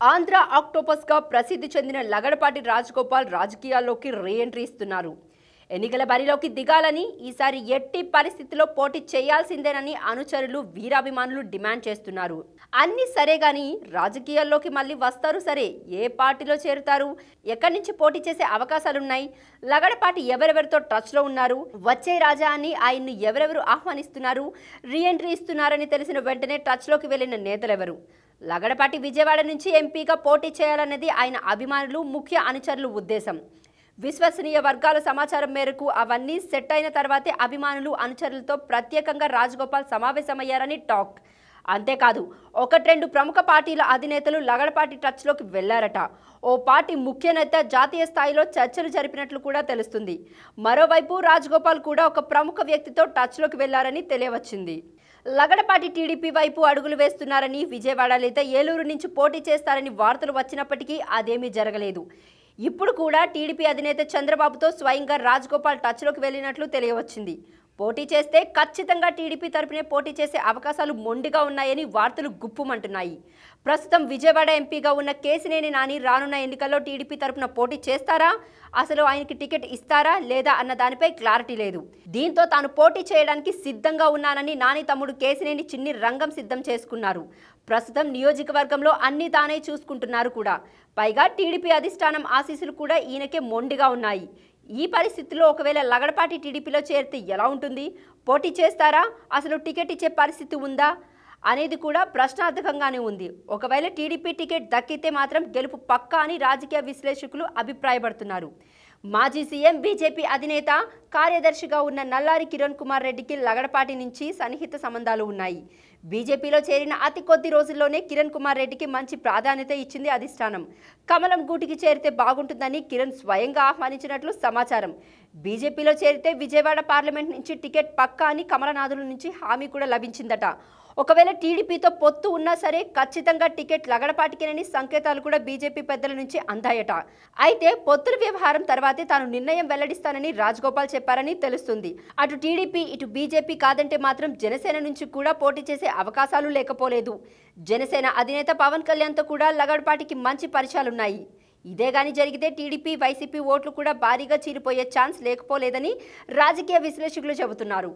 ఆంధ్ర ఆక్టోపస్గా ప్రసిద్ధి చెందిన లగడపాటి రాజగోపాల్ రాజకీయాల్లోకి రీ-ఎంట్రీ ఇస్తున్నారు. ఎన్నికల బరిలోకి దిగాలని, ఈసారి ఎట్టి పరిస్థితిలో పోటీ చేయాల్సిందేనని అనుచరులు, వీరాభిమానులు డిమాండ్ చేస్తున్నారు. అన్ని సరే గాని రాజకీయాల్లోకి మళ్ళీ వస్తారు సరే, ఏ పార్టీలో చేరుతారు, ఎక్కడి నుంచి పోటీ చేసే అవకాశాలున్నాయి, లగడపాటి ఎవరెవరితో టచ్లో ఉన్నారు, వచ్చే రాజా అని ఆయన్ను ఎవరెవరు ఆహ్వానిస్తున్నారు, రీ-ఎంట్రీ ఇస్తున్నారని తెలిసిన వెంటనే టచ్లోకి వెళ్లిన నేతలెవరు, లగడపాటి విజయవాడ నుంచి ఎంపీగా పోటీ చేయాలన్నది ఆయన అభిమానులు, ముఖ్య అనుచరులు ఉద్దేశం. విశ్వసనీయ వర్గాల సమాచారం మేరకు అవన్నీ సెట్ అయిన తర్వాతే అభిమానులు, అనుచరులతో ప్రత్యేకంగా రాజగోపాల్ సమావేశమయ్యారని టాక్. అంతేకాదు, ఒకటి రెండు ప్రముఖ పార్టీల అధినేతలు లగడపాటి టచ్లోకి వెళ్లారట. ఓ పార్టీ ముఖ్య నేత జాతీయ స్థాయిలో చర్చలు జరిపినట్లు కూడా తెలుస్తుంది. మరోవైపు రాజగోపాల్ కూడా ఒక ప్రముఖ వ్యక్తితో టచ్లోకి వెళ్లారని తెలియవచ్చింది. లగడపాటి టీడీపీ వైపు అడుగులు వేస్తున్నారని, విజయవాడ లేదా ఏలూరు నుంచి పోటీ చేస్తారని వార్తలు వచ్చినప్పటికీ అదేమీ జరగలేదు. ఇప్పుడు కూడా టీడీపీ అధినేత చంద్రబాబుతో స్వయంగా రాజగోపాల్ టచ్లోకి వెళ్లినట్లు తెలియవచ్చింది. పోటీ చేస్తే ఖచ్చితంగా టీడీపీ తరపునే పోటీ చేసే అవకాశాలు మొండిగా ఉన్నాయని వార్తలు గుప్పుమంటున్నాయి. ప్రస్తుతం విజయవాడ ఎంపీగా ఉన్న కేశినేని నాని రానున్న ఎన్నికల్లో టీడీపీ తరపున పోటీ చేస్తారా, అసలు ఆయనకి టికెట్ ఇస్తారా లేదా అన్న దానిపై క్లారిటీ లేదు. దీంతో తాను పోటీ చేయడానికి సిద్ధంగా ఉన్నానని నాని తమ్ముడు కేశినేని చిన్ని రంగం సిద్ధం చేసుకున్నారు. ప్రస్తుతం నియోజకవర్గంలో అన్ని తానే చూసుకుంటున్నారు కూడా. పైగా టీడీపీ అధిష్టానం ఆశీస్సులు కూడా ఈయనకే మొండిగా ఉన్నాయి. ఈ పరిస్థితుల్లో ఒకవేళ లగడపాటి టీడీపీలో చేరితే ఎలా ఉంటుంది, పోటీ చేస్తారా, అసలు టికెట్ ఇచ్చే పరిస్థితి ఉందా అనేది కూడా ప్రశ్నార్థకంగానే ఉంది. ఒకవేళ టీడీపీ టికెట్ దక్కితే మాత్రం గెలుపు పక్కా అని రాజకీయ విశ్లేషకులు అభిప్రాయపడుతున్నారు. మాజీ సీఎం, బీజేపీ అధినేత, కార్యదర్శిగా ఉన్న నల్లారి కిరణ్ కుమార్ రెడ్డికి లగడపాటి నుంచి సన్నిహిత సంబంధాలు ఉన్నాయి. బీజేపీలో చేరిన అతి కొద్ది రోజుల్లోనే కిరణ్ కుమార్ రెడ్డికి మంచి ప్రాధాన్యత ఇచ్చింది అధిష్టానం. కమలం గూటికి చేరితే బాగుంటుందని కిరణ్ స్వయంగా ఆహ్వానించినట్లు సమాచారం. బీజేపీలో చేరితే విజయవాడ పార్లమెంట్ నుంచి టికెట్ పక్కా అని కమలనాథుల నుంచి హామీ కూడా లభించిందట. ఒకవేళ టీడీపీతో పొత్తు ఉన్నా సరే ఖచ్చితంగా టికెట్ లగడపాటికేనని సంకేతాలు కూడా బీజేపీ పెద్దల నుంచి అందాయట. అయితే పొత్తుల వ్యవహారం తర్వాతే తాను నిర్ణయం వెల్లడిస్తానని రాజగోపాల్ చెప్పారని తెలుస్తుంది. అటు టీడీపీ, ఇటు బీజేపీ కాదంటే మాత్రం జనసేన నుంచి కూడా పోటీ చేసే అవకాశాలు లేకపోలేదు. జనసేన అధినేత పవన్ కళ్యాణ్తో కూడా లగడపాటికి మంచి పరిచయాలున్నాయి. ఇదే గాని జరిగితే టీడీపీ, వైసీపీ ఓట్లు కూడా భారీగా చీలిపోయే ఛాన్స్ లేకపోలేదని రాజకీయ విశ్లేషకులు చెబుతున్నారు.